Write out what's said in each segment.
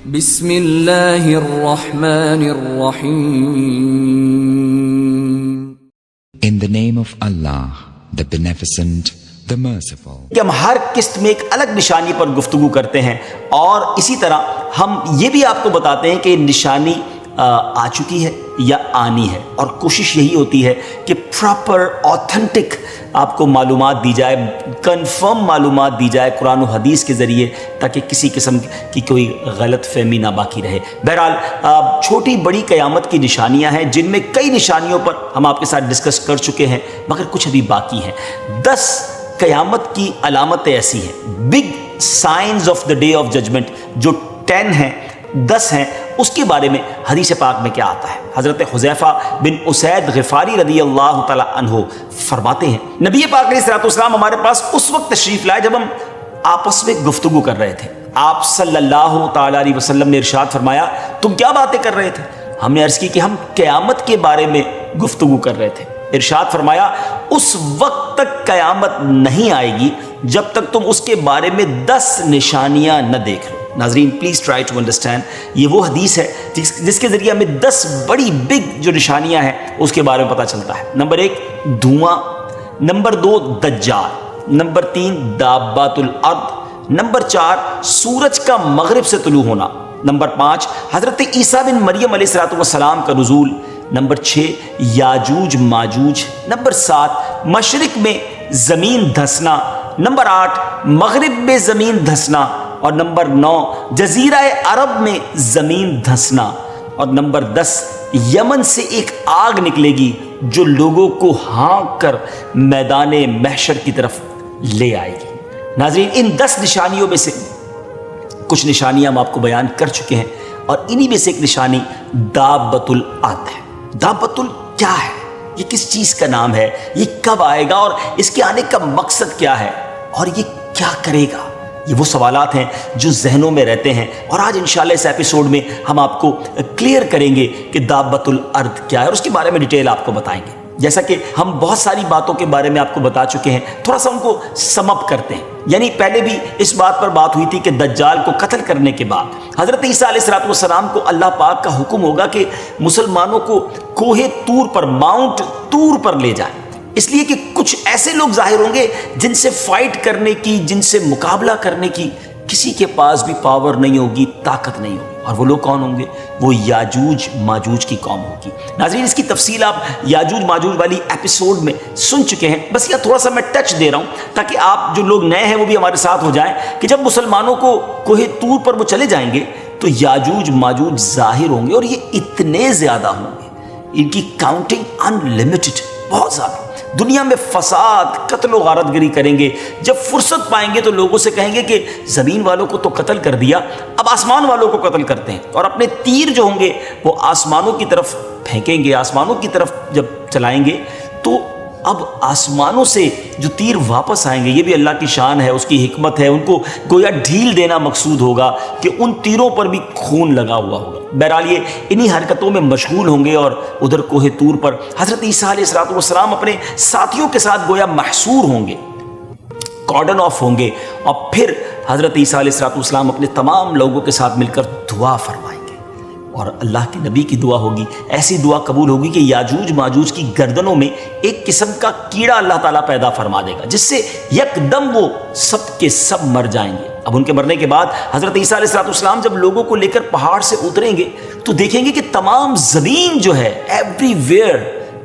بسم اللہ الرحمن الرحیم. In the name of Allah, the Beneficent, the Merciful. کہ ہم ہر قسط میں ایک الگ نشانی پر گفتگو کرتے ہیں، اور اسی طرح ہم یہ بھی آپ کو بتاتے ہیں کہ نشانی آ چکی ہے یا آنی ہے، اور کوشش یہی ہوتی ہے کہ پراپر اوتھینٹک آپ کو معلومات دی جائے، کنفرم معلومات دی جائے قرآن و حدیث کے ذریعے، تاکہ کسی قسم کی کوئی غلط فہمی نہ باقی رہے. بہرحال چھوٹی بڑی قیامت کی نشانیاں ہیں، جن میں کئی نشانیوں پر ہم آپ کے ساتھ ڈسکس کر چکے ہیں، مگر کچھ ابھی باقی ہیں. 10 قیامت کی علامتیں ایسی ہیں، big signs of the day of judgment, جو 10 ہیں، 10 ہیں، اس کے بارے میں حدیث پاک میں کیا آتا ہے. حضرت حذیفہ بن اسید غفاری رضی اللہ تعالی عنہ فرماتے ہیں، نبی پاک علیہ الصلوۃ والسلام ہمارے پاس اس وقت تشریف لائے جب ہم آپس میں گفتگو کر رہے تھے. آپ صلی اللہ تعالی علیہ وسلم نے ارشاد فرمایا، تم کیا باتیں کر رہے تھے؟ ہم نے عرض کی کہ ہم قیامت کے بارے میں گفتگو کر رہے تھے. ارشاد فرمایا، اس وقت تک قیامت نہیں آئے گی جب تک تم اس کے بارے میں 10 نشانیاں نہ دیکھ لو. ناظرین پلیز ٹرائی ٹو انڈرسٹینڈ، یہ وہ حدیث ہے جس کے ذریعے ہمیں 10 بڑی بگ جو نشانیاں ہیں اس کے بارے میں پتہ چلتا ہے. نمبر 1 دھواں، نمبر 2 دجال، نمبر 3 دابات الارض، نمبر 4 سورج کا مغرب سے طلوع ہونا، نمبر 5 حضرت عیسیٰ بن مریم علیہ السلام کا نزول، نمبر 6 یاجوج ماجوج، نمبر 7 مشرق میں زمین دھسنا، نمبر 8 مغرب میں زمین دھسنا، اور نمبر 9 جزیرہ عرب میں زمین دھسنا، اور نمبر 10 یمن سے ایک آگ نکلے گی جو لوگوں کو ہانک کر میدان محشر کی طرف لے آئے گی. ناظرین ان 10 نشانیوں میں سے کچھ نشانیاں ہم آپ کو بیان کر چکے ہیں، اور انہی میں سے ایک نشانی دابۃ الارض ہے. دابۃ کیا ہے؟ یہ کس چیز کا نام ہے؟ یہ کب آئے گا اور اس کے آنے کا مقصد کیا ہے؟ اور یہ کیا کرے گا؟ یہ وہ سوالات ہیں جو ذہنوں میں رہتے ہیں، اور آج انشاءاللہ اس ایپیسوڈ میں ہم آپ کو کلیئر کریں گے کہ دابۃ الارض کیا ہے، اور اس کے بارے میں ڈیٹیل آپ کو بتائیں گے. جیسا کہ ہم بہت ساری باتوں کے بارے میں آپ کو بتا چکے ہیں، تھوڑا سا ان کو سم اپ کرتے ہیں. یعنی پہلے بھی اس بات پر بات ہوئی تھی کہ دجال کو قتل کرنے کے بعد حضرت عیسیٰ علیہ السلام کو اللہ پاک کا حکم ہوگا کہ مسلمانوں کو کوہ طور پر، ماؤنٹ طور پر لے جائیں، اس لیے کہ کچھ ایسے لوگ ظاہر ہوں گے جن سے فائٹ کرنے کی، جن سے مقابلہ کرنے کی کسی کے پاس بھی پاور نہیں ہوگی، طاقت نہیں ہوگی. اور وہ لوگ کون ہوں گے؟ وہ یاجوج ماجوج کی قوم ہوگی. ناظرین اس کی تفصیل آپ یاجوج ماجوج والی ایپیسوڈ میں سن چکے ہیں، بس یہ تھوڑا سا میں ٹچ دے رہا ہوں تاکہ آپ جو لوگ نئے ہیں وہ بھی ہمارے ساتھ ہو جائیں کہ جب مسلمانوں کو کوہ طور پر وہ چلے جائیں گے تو یاجوج ماجوج ظاہر ہوں گے، اور یہ اتنے زیادہ ہوں گے، ان کی کاؤنٹنگ ان لمیٹڈ، بہت زیادہ. دنیا میں فساد، قتل و غارت گری کریں گے. جب فرصت پائیں گے تو لوگوں سے کہیں گے کہ زمین والوں کو تو قتل کر دیا، اب آسمان والوں کو قتل کرتے ہیں، اور اپنے تیر جو ہوں گے وہ آسمانوں کی طرف پھینکیں گے. آسمانوں کی طرف جب چلائیں گے تو اب آسمانوں سے جو تیر واپس آئیں گے، یہ بھی اللہ کی شان ہے، اس کی حکمت ہے. ان کو گویا ڈھیل دینا مقصود ہوگا کہ ان تیروں پر بھی خون لگا ہوا ہوگا. بہرحال یہ انہی حرکتوں میں مشغول ہوں گے، اور ادھر کوہ طور پر حضرت عیسیٰ علیہ السلام اپنے ساتھیوں کے ساتھ گویا محصور ہوں گے، کارڈن آف ہوں گے، اور پھر حضرت عیسیٰ علیہ السلام اپنے تمام لوگوں کے ساتھ مل کر دعا فرمائیں گے، اور اللہ کے نبی کی دعا ہوگی، ایسی دعا قبول ہوگی کہ یاجوج ماجوج کی گردنوں میں ایک قسم کا کیڑا اللہ تعالیٰ پیدا فرما دے گا، جس سے یکدم وہ سب کے سب مر جائیں گے. اب ان کے مرنے کے بعد حضرت عیسیٰ علیہ السلام جب لوگوں کو لے کر پہاڑ سے اتریں گے تو دیکھیں گے کہ تمام زمین جو ہے ایوری ویئر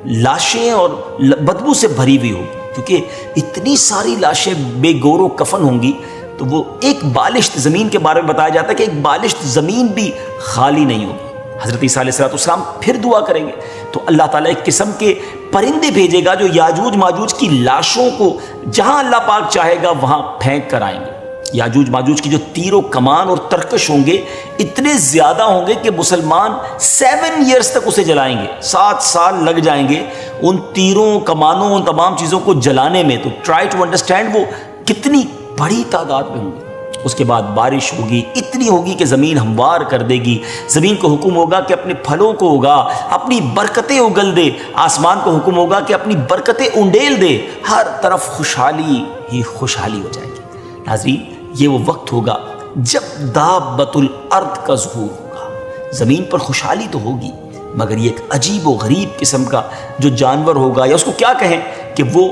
لاشیں اور بدبو سے بھری ہوئی ہوگی، کیونکہ اتنی ساری لاشیں بے گور و کفن ہوں گی. تو وہ ایک بالشت زمین کے بارے میں بتایا جاتا ہے کہ ایک بالشت زمین بھی خالی نہیں ہوگی. حضرت عیسیٰ علیہ السلام پھر دعا کریں گے تو اللہ تعالیٰ ایک قسم کے پرندے بھیجے گا جو یاجوج ماجوج کی لاشوں کو جہاں اللہ پاک چاہے گا وہاں پھینک کر آئیں گے. یاجوج ماجوج کی جو تیر و کمان اور ترکش ہوں گے اتنے زیادہ ہوں گے کہ مسلمان 7 ایئرز تک اسے جلائیں گے، 7 سال لگ جائیں گے ان تیروں کمانوں ان تمام چیزوں کو جلانے میں. تو ٹرائی ٹو انڈرسٹینڈ وہ کتنی بڑی تعداد میں ہوں گے. اس کے بعد بارش ہوگی، اتنی ہوگی کہ زمین ہموار کر دے گی. زمین کو حکم ہوگا کہ اپنے پھلوں کو اگا، اپنی برکتیں اگل دے. آسمان کو حکم ہوگا کہ اپنی برکتیں انڈیل دے. ہر طرف خوشحالی ہی خوشحالی ہو جائے گی. ناظرین یہ وہ وقت ہوگا جب دابۃ الارض کا ظہور ہوگا، زمین پر خوشحالی تو ہوگی مگر یہ ایک عجیب و غریب قسم کا جو جانور ہوگا، یا اس کو کیا کہیں کہ وہ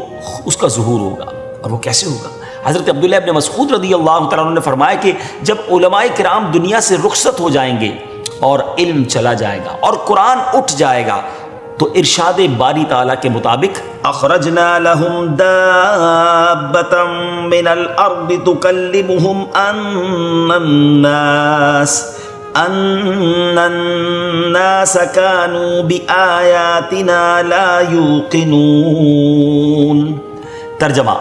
اس کا ظہور ہوگا. اور وہ کیسے ہوگا؟ حضرت عبداللہ ابن مسعود رضی اللہ تعالیٰ عنہ نے فرمایا کہ جب علماء کرام دنیا سے رخصت ہو جائیں گے اور علم چلا جائے گا اور قرآن اٹھ جائے گا تو ارشاد باری تعالیٰ کے مطابق اخرجنا لهم دابة من الارض تكلمهم ان الناس كانوا بآياتنا لا يوقنون. ترجمہ،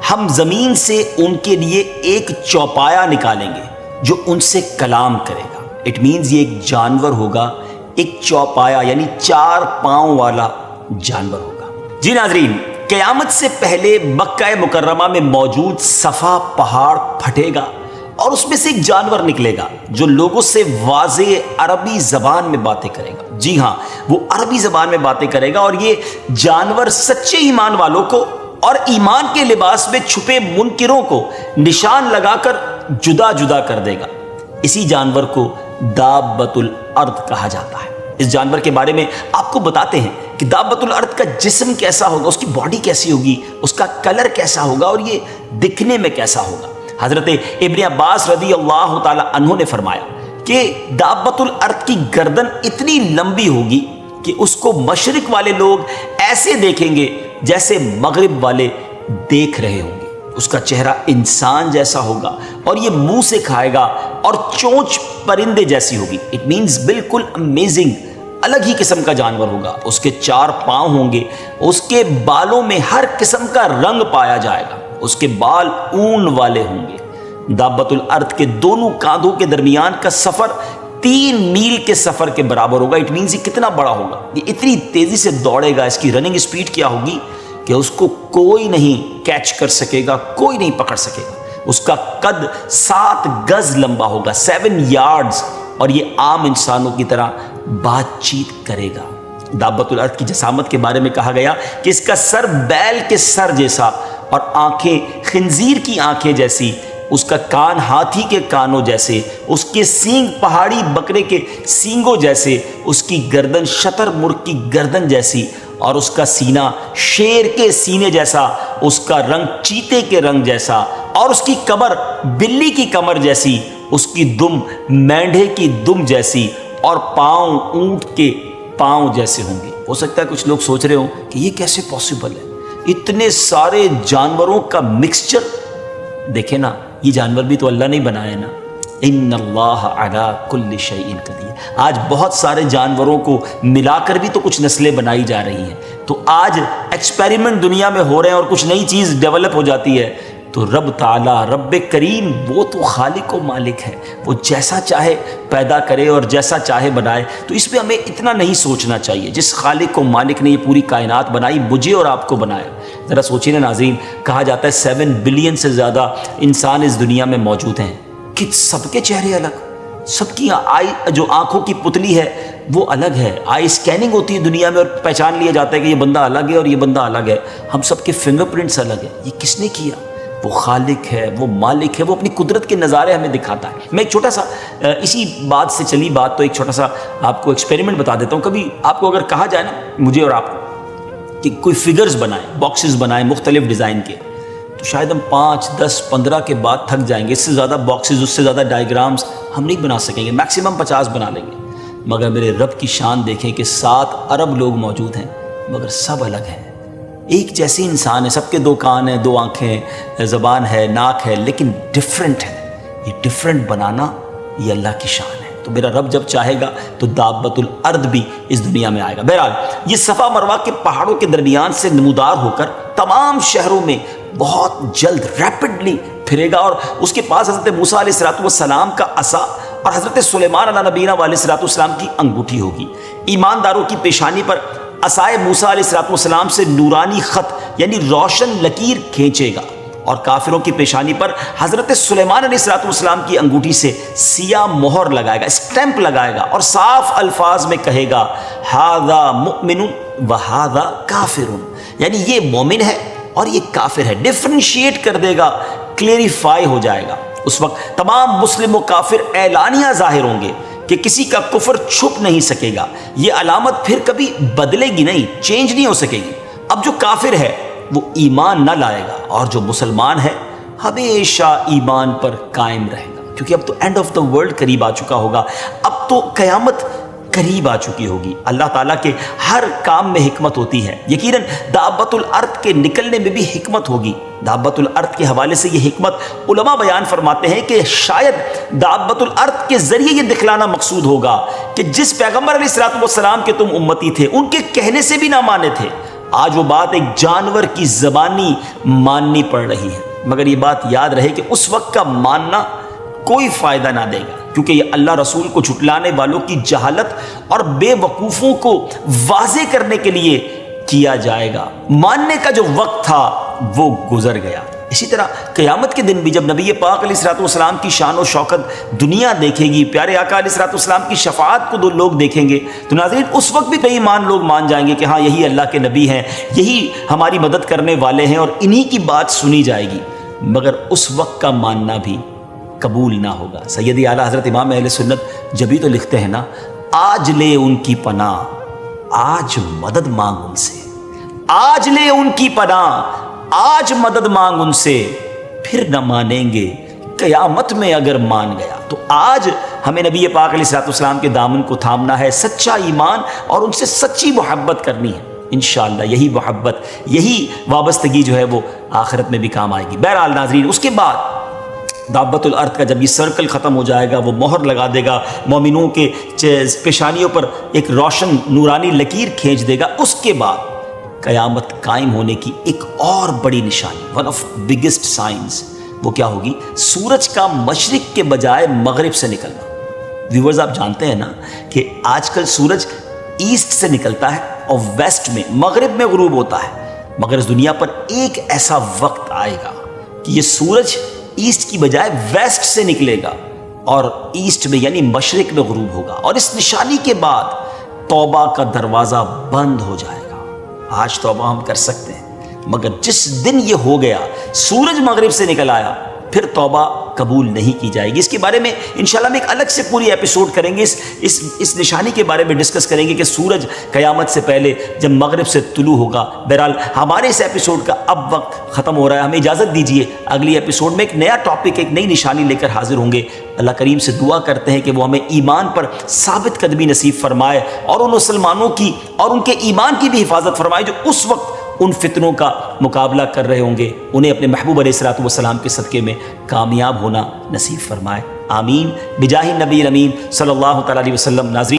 ہم زمین سے ان کے لیے ایک چوپایا نکالیں گے جو ان سے کلام کرے گا. اٹ مینز یہ ایک جانور ہوگا، ایک چوپایا یعنی 4 پاؤں والا جانور ہوگا. جی ناظرین، قیامت سے پہلے مکہ مکرمہ میں موجود صفا پہاڑ پھٹے گا اور اس میں سے ایک جانور نکلے گا جو لوگوں سے واضح عربی زبان میں باتیں کرے گا. جی ہاں، وہ عربی زبان میں باتیں کرے گا اور یہ جانور سچے ایمان والوں کو اور ایمان کے لباس میں چھپے منکروں کو نشان لگا کر جدا جدا کر دے گا. اسی جانور کو دابۃ الارض کہا جاتا ہے. اس جانور کے بارے میں آپ کو بتاتے ہیں کہ دابۃ الارض کا جسم کیسا ہوگا، اس کی باڈی کیسی ہوگی، اس کا کلر کیسا ہوگا اور یہ دکھنے میں کیسا ہوگا. حضرت ابن عباس رضی اللہ تعالی عنہ نے فرمایا کہ دابۃ الارض کی گردن اتنی لمبی ہوگی کہ اس کو مشرق والے لوگ ایسے دیکھیں گے جیسے مغرب والے دیکھ رہے ہوں گے. اس کا چہرہ انسان جیسا ہوگا اور یہ منہ سے کھائے گا اور چونچ پرندے جیسی ہوگی. اٹ مینز بالکل امیزنگ، الگ ہی قسم کا جانور ہوگا. اس کے 4 پاؤں ہوں گے، اس کے بالوں میں ہر قسم کا رنگ پایا جائے گا، اس کے بال اون والے ہوں گے. دابۃ الارض کے دونوں کاندھوں کے درمیان کا سفر 3 میل کے سفر کے برابر ہوگا. اٹ مینز یہ کتنا بڑا ہوگا، یہ اتنی تیزی سے دوڑے گا. اس کی رننگ سپیڈ کیا ہوگی کہ اس کو کوئی نہیں کیچ کر سکے گا، کوئی نہیں پکڑ سکے گا. اس کا قد 7 گز لمبا ہوگا، 7 یارڈز، اور یہ عام انسانوں کی طرح بات چیت کرے گا. دابۃ الارض کی جسامت کے بارے میں کہا گیا کہ اس کا سر بیل کے سر جیسا اور آنکھیں خنزیر کی آنکھیں جیسی، اس کا کان ہاتھی کے کانوں جیسے، اس کے سینگ پہاڑی بکرے کے سینگوں جیسے، اس کی گردن شتر مرغ کی گردن جیسی، اور اس کا سینہ شیر کے سینے جیسا، اس کا رنگ چیتے کے رنگ جیسا، اور اس کی کمر بلی کی کمر جیسی، اس کی دم مینڈھے کی دم جیسی، اور پاؤں اونٹ کے پاؤں جیسے ہوں گے. ہو سکتا ہے کچھ لوگ سوچ رہے ہوں کہ یہ کیسے پاسبل ہے، اتنے سارے جانوروں کا مکسچر. دیکھیں نا، یہ جانور بھی تو اللہ نے بنایا نا. ان اللہ علی کل شیء قدیر. آج بہت سارے جانوروں کو ملا کر بھی تو کچھ نسلیں بنائی جا رہی ہیں. تو آج ایکسپیریمنٹ دنیا میں ہو رہے ہیں اور کچھ نئی چیز ڈیولپ ہو جاتی ہے تو رب تعالیٰ، رب کریم، وہ تو خالق و مالک ہے، وہ جیسا چاہے پیدا کرے اور جیسا چاہے بنائے. تو اس پہ ہمیں اتنا نہیں سوچنا چاہیے. جس خالق و مالک نے یہ پوری کائنات بنائی، مجھے اور آپ کو بنایا. ذرا سوچیے نا ناظرین، کہا جاتا ہے 7 بلین سے زیادہ انسان اس دنیا میں موجود ہیں کہ سب کے چہرے الگ، سب کی جو آنکھوں کی پتلی ہے وہ الگ ہے. آئی اسکیننگ ہوتی ہے دنیا میں اور پہچان لیا جاتا ہے کہ یہ بندہ الگ ہے اور یہ بندہ الگ ہے. ہم سب کے فنگر پرنٹس الگ ہیں. یہ کس نے کیا؟ وہ خالق ہے، وہ مالک ہے، وہ اپنی قدرت کے نظارے ہمیں دکھاتا ہے. میں ایک چھوٹا سا اسی بات سے چلی بات تو ایک چھوٹا سا آپ کو ایکسپیریمنٹ بتا دیتا ہوں. کبھی آپ کو اگر کہا جائے نا، مجھے اور آپ کو، کہ کوئی فگرز بنائیں، باکسز بنائیں مختلف ڈیزائن کے، تو شاید ہم 5, 10, 15 کے بعد تھک جائیں گے. اس سے زیادہ باکسز، اس سے زیادہ ڈائیگرامز ہم نہیں بنا سکیں گے. میکسیمم 50 بنا لیں گے. مگر میرے رب کی شان دیکھیں کہ 7 ارب لوگ موجود ہیں مگر سب الگ ہیں. ایک جیسے انسان ہے، سب کے 2 کان ہیں، 2 آنکھیں، زبان ہے، ناک ہے، لیکن ڈفرینٹ ہے. یہ ڈفرینٹ بنانا یہ اللہ کی شان ہے. تو میرا رب جب چاہے گا تو دابۃ الارض بھی اس دنیا میں آئے گا. بہرحال یہ صفا مروہ کے پہاڑوں کے درمیان سے نمودار ہو کر تمام شہروں میں بہت جلد ریپڈلی پھرے گا. اور اس کے پاس حضرت موسیٰ علیہ السلام کا عصا اور حضرت سلیمان علیہ نبینا علیہ السلام کی انگوٹھی ہوگی. ایمانداروں کی پیشانی پر عصائے موسیٰ علیہ السلام سے نورانی خط یعنی روشن لکیر کھینچے گا، اور کافروں کی پیشانی پر حضرت سلیمان علیہ السلام کی انگوٹھی سے سیاہ مہر لگائے گا، اسٹیمپ لگائے گا، اور صاف الفاظ میں کہے گا ھذا مؤمن وھذا کافر، یعنی یہ مومن ہے اور یہ کافر ہے. ڈفرینشیٹ کر دے گا، کلیریفائی ہو جائے گا. اس وقت تمام مسلم و کافر اعلانیہ ظاہر ہوں گے کہ کسی کا کفر چھپ نہیں سکے گا. یہ علامت پھر کبھی بدلے گی نہیں, چینج نہیں ہو سکے گی. اب جو کافر ہے وہ ایمان نہ لائے گا, اور جو مسلمان ہے ہمیشہ ایمان پر قائم رہے گا, کیونکہ اب تو اینڈ آف دا ورلڈ قریب آ چکا ہوگا, اب تو قیامت قریب آ چکی ہوگی. اللہ تعالیٰ کے ہر کام میں حکمت ہوتی ہے. یقیناً دابۃ الارض کے نکلنے میں بھی حکمت ہوگی. دابۃ الارض کے حوالے سے یہ حکمت علماء بیان فرماتے ہیں کہ شاید دابۃ الارض کے ذریعے یہ دکھلانا مقصود ہوگا کہ جس پیغمبر علیہ الصلوۃ والسلام کے تم امتی تھے ان کے کہنے سے بھی نہ مانے تھے, آج وہ بات ایک جانور کی زبانی ماننی پڑ رہی ہے. مگر یہ بات یاد رہے کہ اس وقت کا ماننا کوئی فائدہ نہ دے گا, کیونکہ یہ اللہ رسول کو جھٹلانے والوں کی جہالت اور بے وقوفوں کو واضح کرنے کے لیے کیا جائے گا. ماننے کا جو وقت تھا وہ گزر گیا. اسی طرح قیامت کے دن بھی جب نبی پاک علیہ الصلوۃ والسلام کی شان و شوکت دنیا دیکھے گی, پیارے آقا علیہ الصلوۃ والسلام کی شفاعت کو دو لوگ دیکھیں گے, تو ناظرین اس وقت بھی کئی ایمان لوگ مان جائیں گے کہ ہاں یہی اللہ کے نبی ہیں, یہی ہماری مدد کرنے والے ہیں, اور انہی کی بات سنی جائے گی. مگر اس وقت کا ماننا بھی قبول نہ ہوگا. سیدی اعلیٰ حضرت امام اہل سنت جبھی تو لکھتے ہیں نا, آج لے ان کی پناہ, آج مدد مانگ ان سے, آج لے ان کی پناہ, آج مدد مانگ ان سے, پھر نہ مانیں گے قیامت میں اگر مان گیا. تو آج ہمیں نبی پاک علیہ الصلوۃ والسلام کے دامن کو تھامنا ہے, سچا ایمان اور ان سے سچی محبت کرنی ہے. انشاءاللہ یہی محبت, یہی وابستگی جو ہے وہ آخرت میں بھی کام آئے گی. بہرحال ناظرین, اس کے بعد دابۃ الارض کا جب یہ سرکل ختم ہو جائے گا, وہ مہر لگا دے گا, مومنوں کے پیشانیوں پر ایک روشن نورانی لکیر کھینچ دے گا. اس کے بعد قیامت قائم ہونے کی ایک اور بڑی نشانی, ون آف بگیسٹ سائنس, وہ کیا ہوگی؟ سورج کا مشرق کے بجائے مغرب سے نکلنا. ویورز آپ جانتے ہیں نا کہ آج کل سورج ایسٹ سے نکلتا ہے اور ویسٹ میں مغرب میں غروب ہوتا ہے, مگر اس دنیا پر ایک ایسا وقت آئے گا کہ یہ سورج ایسٹ کی بجائے ویسٹ سے نکلے گا اور ایسٹ میں یعنی مشرق میں غروب ہوگا. اور اس نشانی کے بعد توبہ کا دروازہ بند ہو جائے گا. آج توبہ ہم کر سکتے ہیں, مگر جس دن یہ ہو گیا سورج مغرب سے نکل آیا, پھر توبہ قبول نہیں کی جائے گی. اس کے بارے میں انشاءاللہ ہم ایک الگ سے پوری ایپیسوڈ کریں گے, اس نشانی کے بارے میں ڈسکس کریں گے کہ سورج قیامت سے پہلے جب مغرب سے طلوع ہوگا. بہرحال ہمارے اس ایپیسوڈ کا اب وقت ختم ہو رہا ہے, ہمیں اجازت دیجیے, اگلی ایپیسوڈ میں ایک نیا ٹاپک, ایک نئی نشانی لے کر حاضر ہوں گے. اللہ کریم سے دعا کرتے ہیں کہ وہ ہمیں ایمان پر ثابت قدمی نصیب فرمائے, اور ان مسلمانوں کی اور ان کے ایمان کی بھی حفاظت فرمائے جو اس وقت ان فتنوں کا مقابلہ کر رہے ہوں گے. انہیں اپنے محبوب علیہ الصلوۃ والسلام کے صدقے میں کامیاب ہونا نصیب فرمائے. آمین بجاہ النبی الامین صلی اللہ تعالی علیہ وسلم. ناظرین